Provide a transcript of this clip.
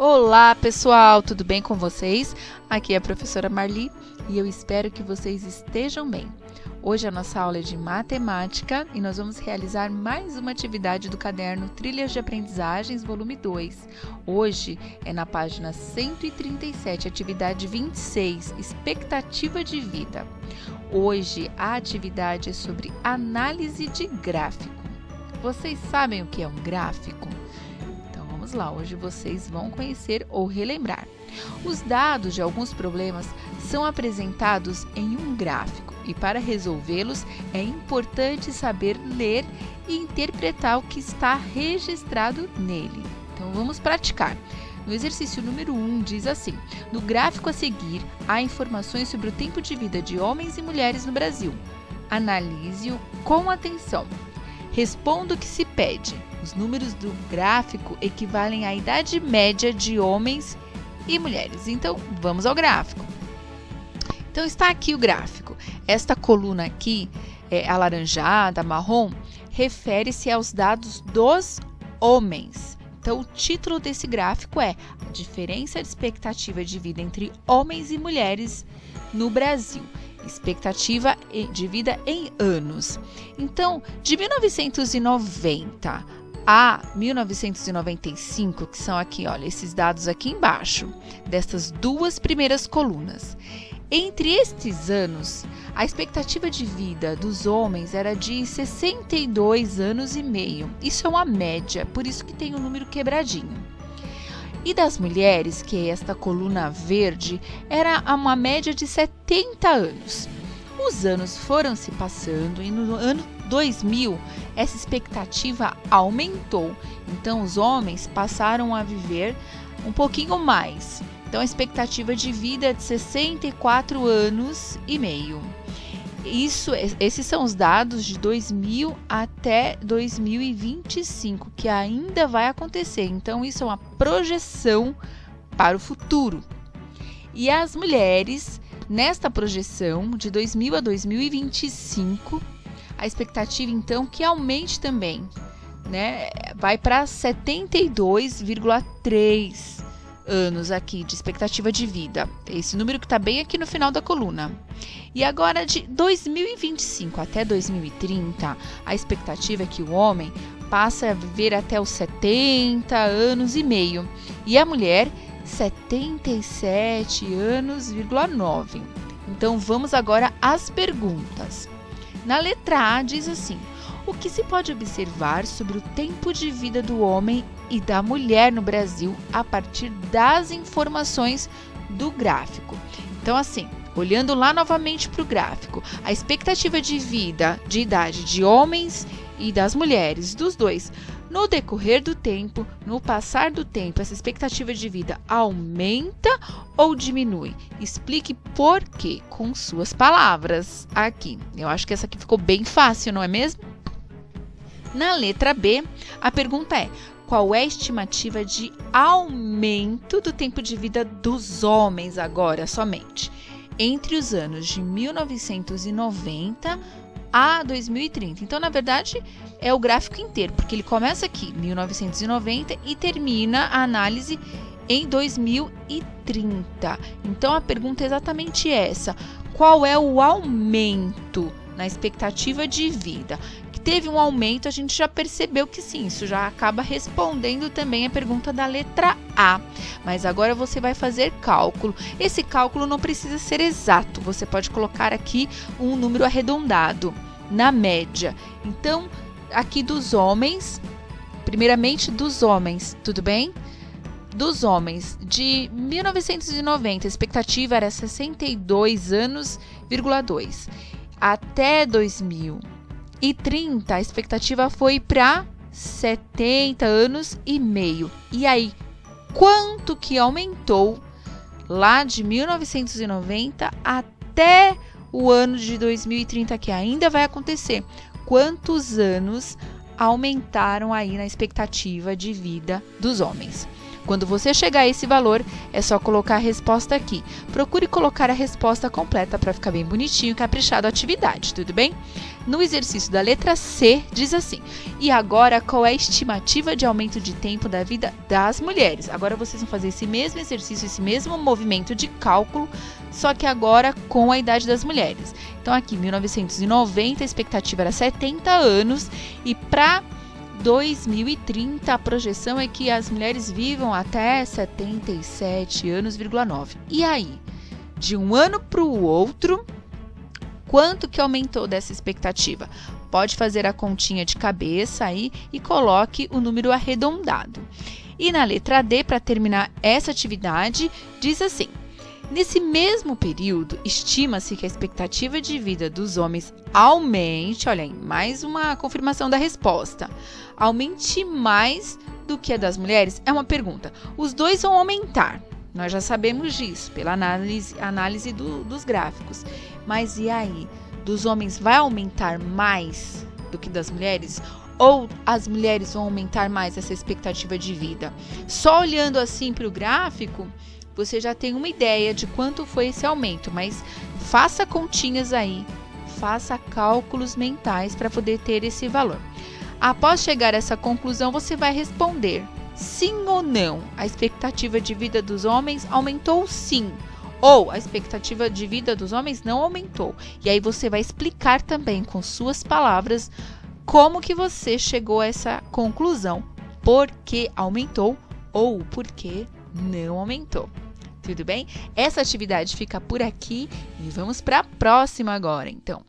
Olá, pessoal, tudo bem com vocês? Aqui é a professora Marli e eu espero que vocês estejam bem. Hoje a nossa aula é de matemática e nós vamos realizar mais uma atividade do caderno Trilhas de Aprendizagens, volume 2. Hoje é na página 137, atividade 26, expectativa de vida. Hoje a atividade é sobre análise de gráfico. Vocês sabem o que é um gráfico? Vamos lá, hoje vocês vão conhecer ou relembrar. Os dados de alguns problemas são apresentados em um gráfico e para resolvê-los é importante saber ler e interpretar o que está registrado nele. Então vamos praticar. No exercício número 1 diz assim: no gráfico a seguir há informações sobre o tempo de vida de homens e mulheres no Brasil. Analise-o com atenção. Responda o que se pede. Os números do gráfico equivalem à idade média de homens e mulheres. Então, vamos ao gráfico. Então, está aqui o gráfico. Esta coluna aqui, alaranjada, marrom, refere-se aos dados dos homens. Então, o título desse gráfico é a diferença de expectativa de vida entre homens e mulheres no Brasil. Expectativa de vida em anos. Então, de 1990 a 1995, que são aqui, olha, esses dados aqui embaixo, destas duas primeiras colunas. Entre estes anos, a expectativa de vida dos homens era de 62 anos e meio. Isso é uma média, por isso que tem o número quebradinho. E das mulheres, que é esta coluna verde, era uma média de 70 anos. Os anos foram se passando e no ano 2000 essa expectativa aumentou. Então os homens passaram a viver um pouquinho mais. Então a expectativa de vida é de 64 anos e meio. Esses são os dados de 2000 até 2025, que ainda vai acontecer. Então, isso é uma projeção para o futuro. E as mulheres, nesta projeção de 2000 a 2025, a expectativa, então, que aumente também, né? Vai para 72,3 anos aqui de expectativa de vida. Esse número que está bem aqui no final da coluna. E agora, de 2025 até 2030, a expectativa é que o homem passe a viver até os 70 anos e meio e a mulher 77 anos,9. Então, vamos agora às perguntas. Na letra A diz assim: o que se pode observar sobre o tempo de vida do homem e da mulher no Brasil a partir das informações do gráfico? Então, assim, olhando lá novamente para o gráfico, a expectativa de vida, de idade de homens e das mulheres, dos dois, no decorrer do tempo, no passar do tempo, essa expectativa de vida aumenta ou diminui? Explique por quê, com suas palavras aqui. Eu acho que essa aqui ficou bem fácil, não é mesmo? Na letra B, a pergunta é: qual é a estimativa de aumento do tempo de vida dos homens agora somente, entre os anos de 1990 a 2030? Então, na verdade, é o gráfico inteiro, porque ele começa aqui, 1990, e termina a análise em 2030. Então, a pergunta é exatamente essa: qual é o aumento na expectativa de vida? Teve um aumento, a gente já percebeu que sim, isso já acaba respondendo também a pergunta da letra A. Mas agora você vai fazer cálculo. Esse cálculo não precisa ser exato, você pode colocar aqui um número arredondado, na média. Então, aqui dos homens, primeiramente dos homens, tudo bem? Dos homens, de 1990, a expectativa era 62 anos,2. Até 2030, a expectativa foi para 70 anos e meio. E aí, quanto que aumentou lá de 1990 até o ano de 2030, que ainda vai acontecer? Quantos anos aumentaram aí na expectativa de vida dos homens? Quando você chegar a esse valor, é só colocar a resposta aqui. Procure colocar a resposta completa para ficar bem bonitinho, caprichado a atividade, tudo bem? No exercício da letra C, diz assim: e agora, qual é a estimativa de aumento de tempo da vida das mulheres? Agora vocês vão fazer esse mesmo exercício, esse mesmo movimento de cálculo, só que agora com a idade das mulheres. Então aqui, 1990, a expectativa era 70 anos e para 2030 a projeção é que as mulheres vivam até 77 anos,9. E aí, de um ano para o outro, quanto que aumentou dessa expectativa? Pode fazer a continha de cabeça aí e coloque o número arredondado. E na letra D, para terminar essa atividade, diz assim: nesse mesmo período, estima-se que a expectativa de vida dos homens aumente, olha aí, mais uma confirmação da resposta, aumente mais do que a das mulheres? É uma pergunta. Os dois vão aumentar, nós já sabemos disso, pela análise dos gráficos. Mas e aí? Dos homens vai aumentar mais do que das mulheres? Ou as mulheres vão aumentar mais essa expectativa de vida? Só olhando assim para o gráfico, você já tem uma ideia de quanto foi esse aumento, mas faça continhas aí, faça cálculos mentais para poder ter esse valor. Após chegar a essa conclusão, você vai responder sim ou não. A expectativa de vida dos homens aumentou sim, ou a expectativa de vida dos homens não aumentou. E aí você vai explicar também com suas palavras como que você chegou a essa conclusão, por que aumentou ou por que não aumentou. Tudo bem? Essa atividade fica por aqui e vamos para a próxima agora, então.